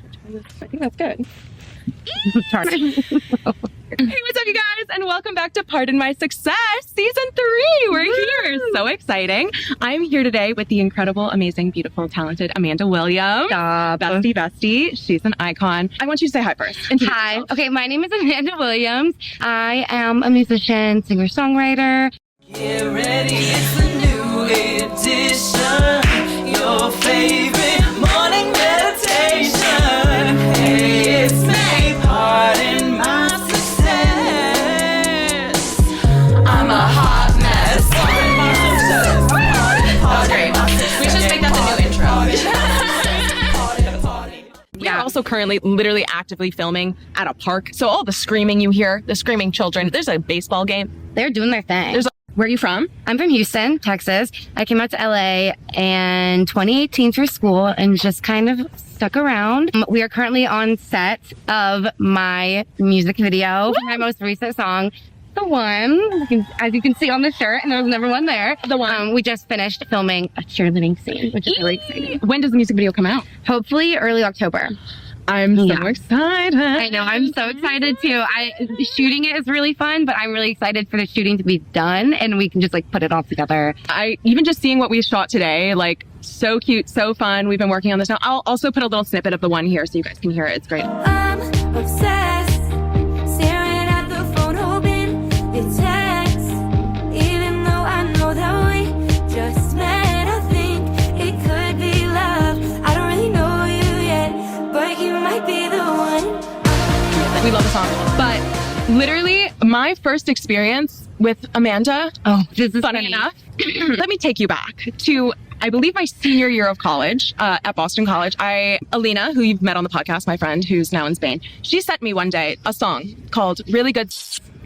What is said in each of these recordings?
I think that's good. Hey, what's up, you guys, and welcome back to Pardon My Success Season 3. We're here. So exciting. I'm here today with the incredible, amazing, beautiful, talented Amanda Williams. Bestie. She's an icon. I want you to say hi first. Hi. Okay, my name is Amanda Williams. I am a musician, singer-songwriter. Get ready, it's a new edition. Your favorite morning meditation. Hey, it's me, pardon my success. I'm a hot mess. Pardon my success. Oh, great. We should make that the new intro. We are also currently literally actively filming at a park. So all the screaming you hear, the screaming children, there's a baseball game. They're doing their thing. Where are you from? I'm from Houston, Texas. I came out to LA in 2018 for school and just kind of stuck around. We are currently on set of my music video for my most recent song, The One, as you can see on the shirt, and there was never one there. The One. We just finished filming a cheerleading scene, which is really exciting. When does the music video come out? Hopefully early October. I'm so excited. I know, I'm so excited too. Shooting it is really fun, but I'm really excited for the shooting to be done and we can just like put it all together. Even just seeing what we shot today, like so cute, so fun. We've been working on this now. I'll also put a little snippet of The One here so you guys can hear it. It's great. I'm obsessed, staring at the phone, hoping it texts. Even though I know that we just met, I think it could be love. I don't really know you yet, but you might be the one. We love the song. But literally, my first experience with Amanda, This is funny enough, let me take you back to, I believe, my senior year of college at Boston College. Alina, who you've met on the podcast, my friend who's now in Spain, she sent me one day a song called Really Good.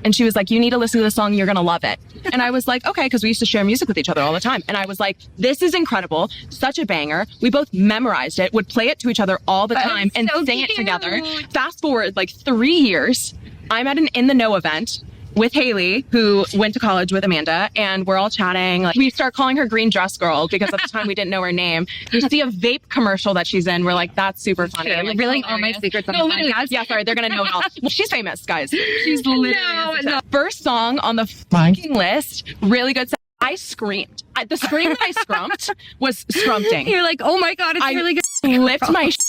And she was like, you need to listen to the song. You're going to love it. And I was like, okay, because we used to share music with each other all the time. And I was like, this is incredible. Such a banger. We both memorized it, would play it to each other all the time and sing it together. Fast forward like 3 years, I'm at an In the Know event with Hailey, who went to college with Amanda, and we're all chatting. Like, we start calling her Green Dress Girl because at the time we didn't know her name. We see a vape commercial that she's in. We're like, that's super funny. You're revealing all my secrets on the podcast. Yeah, sorry, they're gonna know it all. Well, she's famous, guys. She's literally first song on the fucking list. Really good. I screamed. The scream that I scrumped was scrumpting. You're like, oh my God, it's really good. Flipped my shit.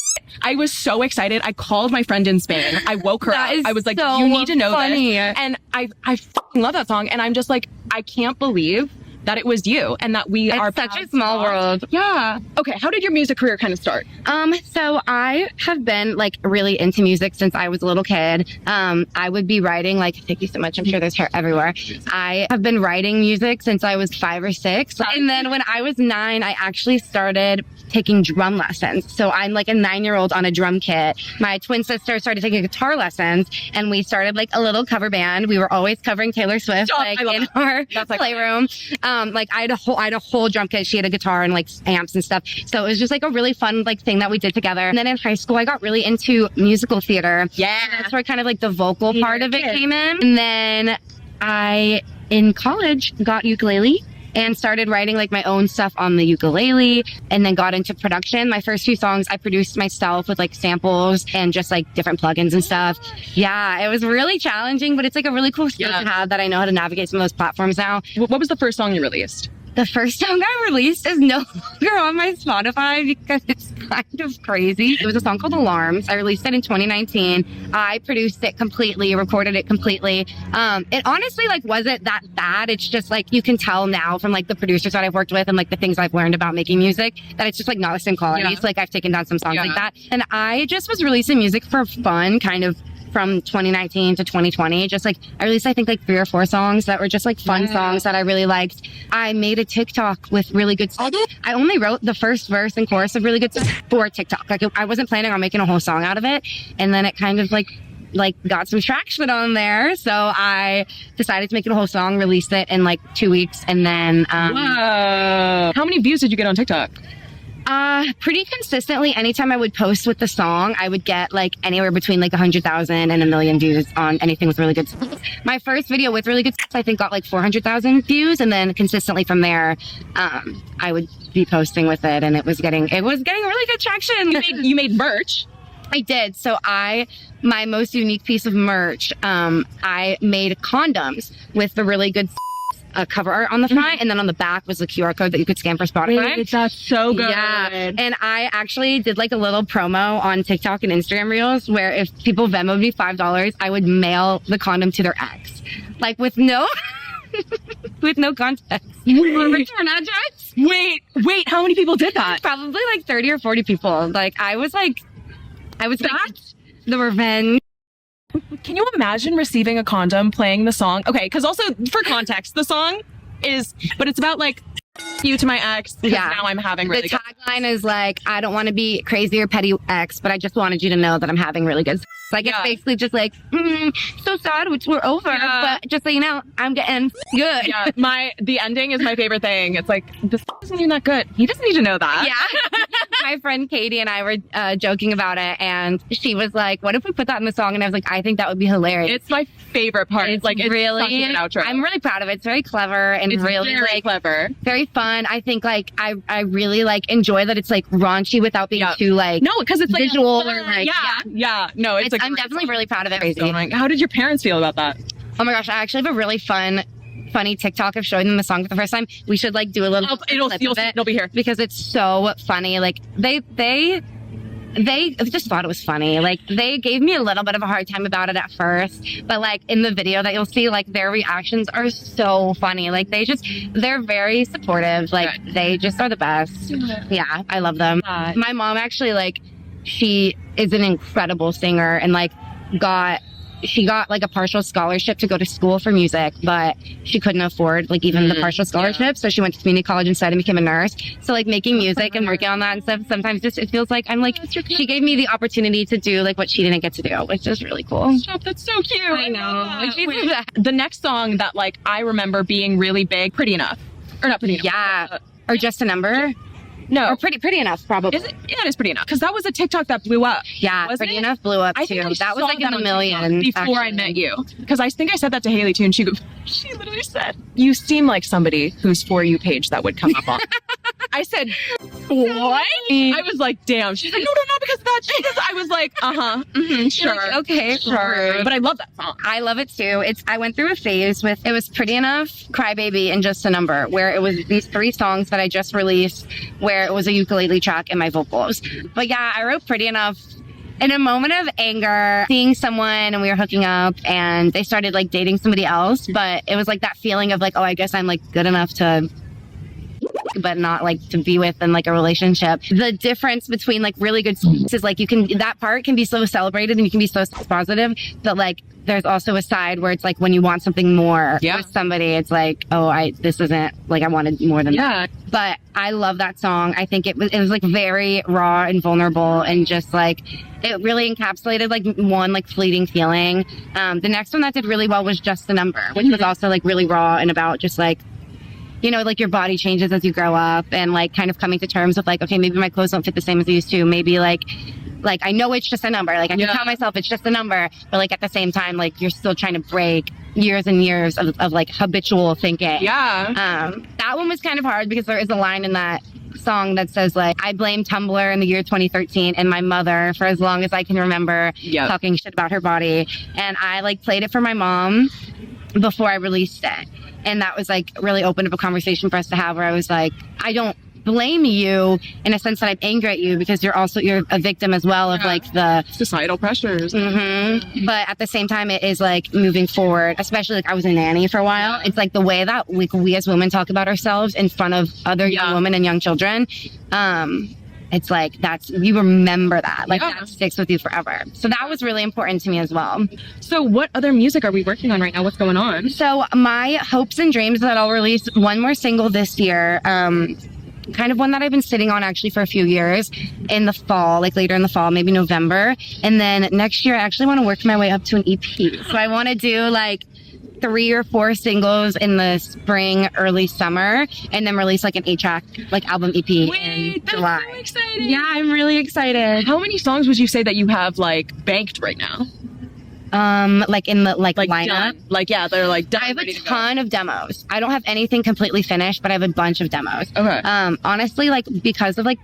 I was so excited. I called my friend in Spain. I woke her up. I was like, you need to know this. And I fucking love that song. And I'm just like, I can't believe that it was you and that we are such a small world. Yeah. Okay. How did your music career kind of start? So I have been like really into music since I was a little kid. I would be writing, like, thank you so much. I'm sure there's hair everywhere. I have been writing music since I was 5 or 6. And then when I was 9, I actually started taking drum lessons. So I'm like a 9-year-old on a drum kit. My twin sister started taking guitar lessons and we started like a little cover band. We were always covering Taylor Swift in our playroom. Like I had a whole drum kit. She had a guitar and like amps and stuff. So it was just like a really fun like thing that we did together. And then in high school, I got really into musical theater. Yeah. And that's where kind of like the vocal part of it came in. And then I, in college, got ukulele and started writing like my own stuff on the ukulele and then got into production. My first few songs I produced myself with like samples and just like different plugins and stuff. Yeah, it was really challenging, but it's like a really cool skill to have that I know how to navigate some of those platforms now. What was the first song you released? The first song I released is no longer on my Spotify because it's kind of crazy. It was a song called Alarms. I released it in 2019. I produced it completely, recorded it completely. It honestly like wasn't that bad. It's just like you can tell now from like the producers that I've worked with and like the things I've learned about making music that it's just like not the same quality. Yeah. So like I've taken down some songs like that. And I just was releasing music for fun, kind of from 2019 to 2020. Just like I released I think like 3 or 4 songs that were just like fun songs that I really liked. I made a TikTok with Really Good songs. I only wrote the first verse and chorus of Really Good songs for TikTok. Like I wasn't planning on making a whole song out of it, and then it kind of like got some traction on there, so I decided to make it a whole song, released it in like 2 weeks, and then Whoa. How many views did you get on TikTok? Pretty consistently. Anytime I would post with the song, I would get like anywhere between like 100,000 and 1 million views on anything with Really Good songs. My first video with Really Good songs, I think got like 400,000 views, and then consistently from there, I would be posting with it, and it was getting really good traction. You made merch. I did. So my most unique piece of merch, I made condoms with the really good cover art on the front, and then on the back was the QR code that you could scan for Spotify. Wait, that's so good. Yeah, and I actually did like a little promo on TikTok and Instagram Reels where if people Venmoed me $5, I would mail the condom to their ex, like with no context. Return address. Wait, how many people did that? Probably like 30 or 40 people. Like I was like the revenge. Can you imagine receiving a condom playing the song? Okay, because also for context, the song but it's about like you to my ex. Yeah. Now I'm having really the good. tagline is like, I don't want to be crazy or petty ex, but I just wanted you to know that I'm having really good. Like it's basically just like, so sad, we're over, but just so you know, I'm getting good. Yeah, the ending is my favorite thing. It's like this isn't even that good. He doesn't need to know that. Yeah. My friend Katie and I were joking about it, and she was like, "What if we put that in the song?" And I was like, "I think that would be hilarious." It's my favorite part. It's really such a good outro. I'm really proud of it. It's very clever and It's really very like clever. very fun. I think like I really like enjoy that it's like raunchy without being too like because it's like visual or like No, it's like I'm definitely really proud of it. so annoying. How did your parents feel about that? Oh my gosh, I actually have a really funny TikTok of showing them the song for the first time. We should like do a little clip of it it'll be here because it's so funny. Like they just thought it was funny. Like they gave me a little bit of a hard time about it at first, but like in the video that you'll see, like their reactions are so funny. Like they're very supportive. Like they just are the best. Yeah, I love them. My mom actually like she is an incredible singer and like she got like a partial scholarship to go to school for music, but she couldn't afford like even the partial scholarship. So she went to community college instead and became a nurse. So like making music and working on that and stuff, sometimes just it feels like I'm like, she gave me the opportunity to do like what she didn't get to do, which is really cool. Stop, that's so cute. I know. The next song that like I remember being really big, Pretty Enough. Or not Pretty Enough. Yeah. Or Just a Number. No. Or pretty enough, probably. Is it? Yeah, it is Pretty Enough. Because that was a TikTok that blew up. Yeah, Pretty Enough blew up I too. think I That was saw like in that the on millions. TikTok before I met you. Because I think I said that to Hailey too, and she literally said, "You seem like somebody whose For You page that would come up on." I said, "What?" I was like, "Damn." She's like, "No, not because of that." I was like, sure, Like, okay, sure. But I love that song. I love it too. I went through a phase with, it was Pretty Enough, Crybaby, and Just a Number, where it was these 3 songs that I just released, where it was a ukulele track and my vocals. But yeah, I wrote Pretty Enough in a moment of anger, seeing someone and we were hooking up and they started like dating somebody else. But it was like that feeling of like, oh, I guess I'm like good enough to, but not like to be with in like a relationship. The difference between like really good songs is like that part can be so celebrated and you can be so positive, but like there's also a side where it's like when you want something more with somebody, it's like, oh, this isn't like I wanted more than that. But I love that song. I think it was like very raw and vulnerable and just like it really encapsulated like one like fleeting feeling. The next one that did really well was Just a Number, which was also like really raw and about just like, you know, like your body changes as you grow up and like kind of coming to terms with like, okay, maybe my clothes don't fit the same as they used to. Maybe like I know it's just a number. Like I can tell myself it's just a number, but like at the same time, like you're still trying to break years and years of like habitual thinking. Yeah. That one was kind of hard because there is a line in that song that says like, I blame Tumblr in the year 2013 and my mother for as long as I can remember talking shit about her body. And I like played it for my mom before I released it. And that was like really open up a conversation for us to have where I was like, I don't blame you in a sense that I'm angry at you because you're a victim as well of like the societal pressures. But at the same time, it is like moving forward, especially like I was a nanny for a while. It's like the way that we as women talk about ourselves in front of other young women and young children. It's like you remember that, like that sticks with you forever. So that was really important to me as well. So what other music are we working on right now? What's going on? So my hopes and dreams that I'll release one more single this year. Kind of one that I've been sitting on actually for a few years in the fall, like later in the fall, maybe November. And then next year, I actually want to work my way up to an EP. So I want to do like 3 or 4 singles in the spring, early summer, and then release like an 8-track like album EP in July. So exciting. Yeah, I'm really excited. How many songs would you say that you have like banked right now? Like in the like lineup, done. Like they're like done. I have a ton of demos. I don't have anything completely finished, but I have a bunch of demos. Okay. Honestly, like because of like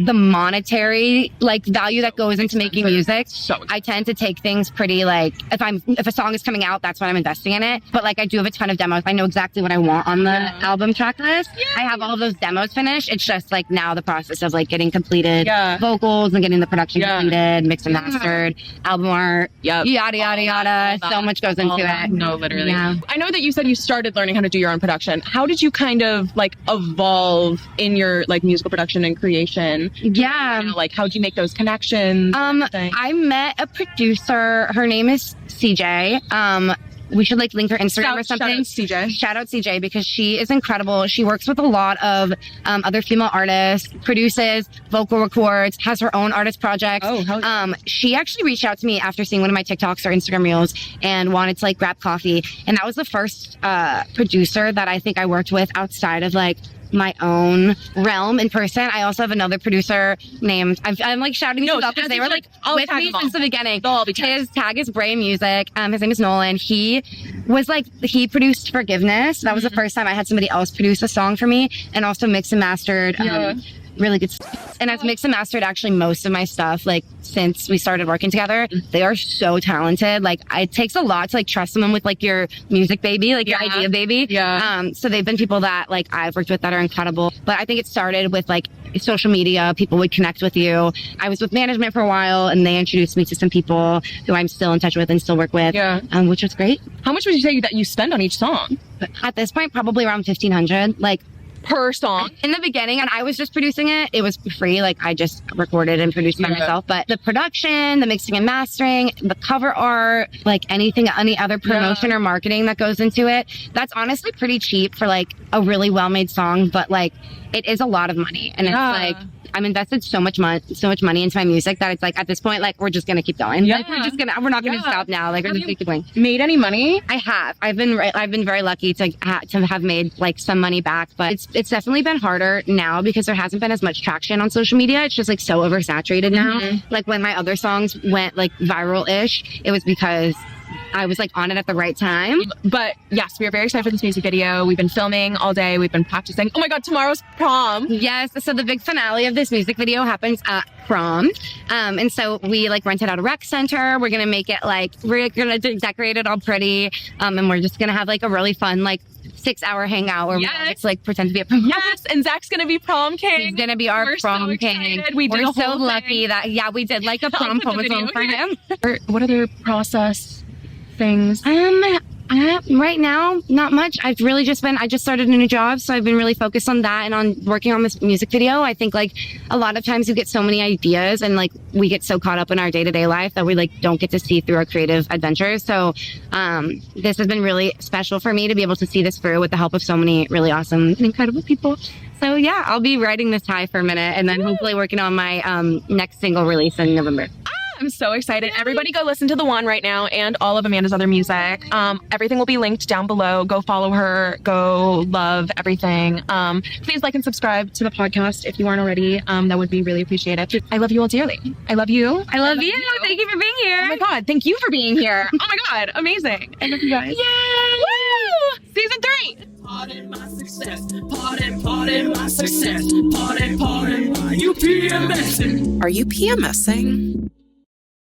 the monetary like value that goes into making music. So I tend to take things pretty like if a song is coming out, that's when I'm investing in it. But like I do have a ton of demos. I know exactly what I want on the album track list. I have all of those demos finished. It's just like now the process of like getting completed vocals and getting the production completed, mixed and mastered, album art, yada yada yada. So much goes into it. No, literally. Yeah. I know that you said you started learning how to do your own production. How did you kind of like evolve in your like musical production and creation? Yeah. You know, like how'd you make those connections? I met a producer. Her name is CJ. We should like link her Instagram or something. Shout out CJ because she is incredible. She works with a lot of other female artists, produces, vocal records, has her own artist projects. She actually reached out to me after seeing one of my TikToks or Instagram reels and wanted to like grab coffee. And that was the first producer that I think I worked with outside of like my own realm in person. I also have another producer named, I'm like shouting these out because they were like with me since the beginning. His tag is Bray Music. His name is Nolan. He produced Forgiveness. That was the first time I had somebody else produce a song for me and also mixed and mastered really good stuff. And has mixed and mastered actually most of my stuff like since we started working together. They are so talented. Like it takes a lot to like trust someone with like your music baby, like your idea baby. So they've been people that like I've worked with that are incredible. But I think it started with like social media. People would connect with you. I was with management for a while and they introduced me to some people who I'm still in touch with and still work with, which was great. How much would you say that you spend on each song? At this point, probably around $1,500. Like per song. In the beginning, and I was just producing it. It was free. Like I just recorded and produced by myself. But the production, the mixing and mastering, the cover art, like any other promotion or marketing that goes into it, that's honestly pretty cheap for like a really well-made song. But like it is a lot of money. And it's like I'm invested so much money into my music that it's like at this point, like we're just gonna keep going. Like, we're not gonna stop now. Like we're just gonna keep going. Made any money? I have. I've been very lucky to have made like some money back, but it's definitely been harder now because there hasn't been as much traction on social media. It's just like so oversaturated now. Like when my other songs went like viral-ish, it was because I was like on it at the right time. But yes, we are very excited for this music video. We've been filming all day. We've been practicing. Oh my God, tomorrow's prom. Yes. So the big finale of this music video happens at prom. And so we like rented out a rec center. We're going to make it like, we're going to decorate it all pretty. And we're just going to have like a really fun, like 6-hour hangout where it's like pretend to be a prom. Yes, and Zach's gonna be prom king. He's gonna be our prom king. We're so lucky that we did like a prom proposal for him. What other process things? Right now, not much. I just started a new job, so I've been really focused on that and on working on this music video. I think like a lot of times you get so many ideas and like we get so caught up in our day-to-day life that we like don't get to see through our creative adventures. So this has been really special for me to be able to see this through with the help of so many really awesome and incredible people. So yeah, I'll be riding this high for a minute and then hopefully working on my next single release in November. I'm so excited. Everybody go listen to The One right now and all of Amanda's other music. Everything will be linked down below. Go follow her. Go love everything. Please like and subscribe to the podcast if you aren't already. That would be really appreciated. I love you all dearly. I love you. I love you. Thank you for being here. Oh my God. Thank you for being here. Oh my God. Amazing. I love you guys. Yay! Woo! Season 3. Pardon my success. Pardon my success. Pardon my you PMSing. Are you PMSing?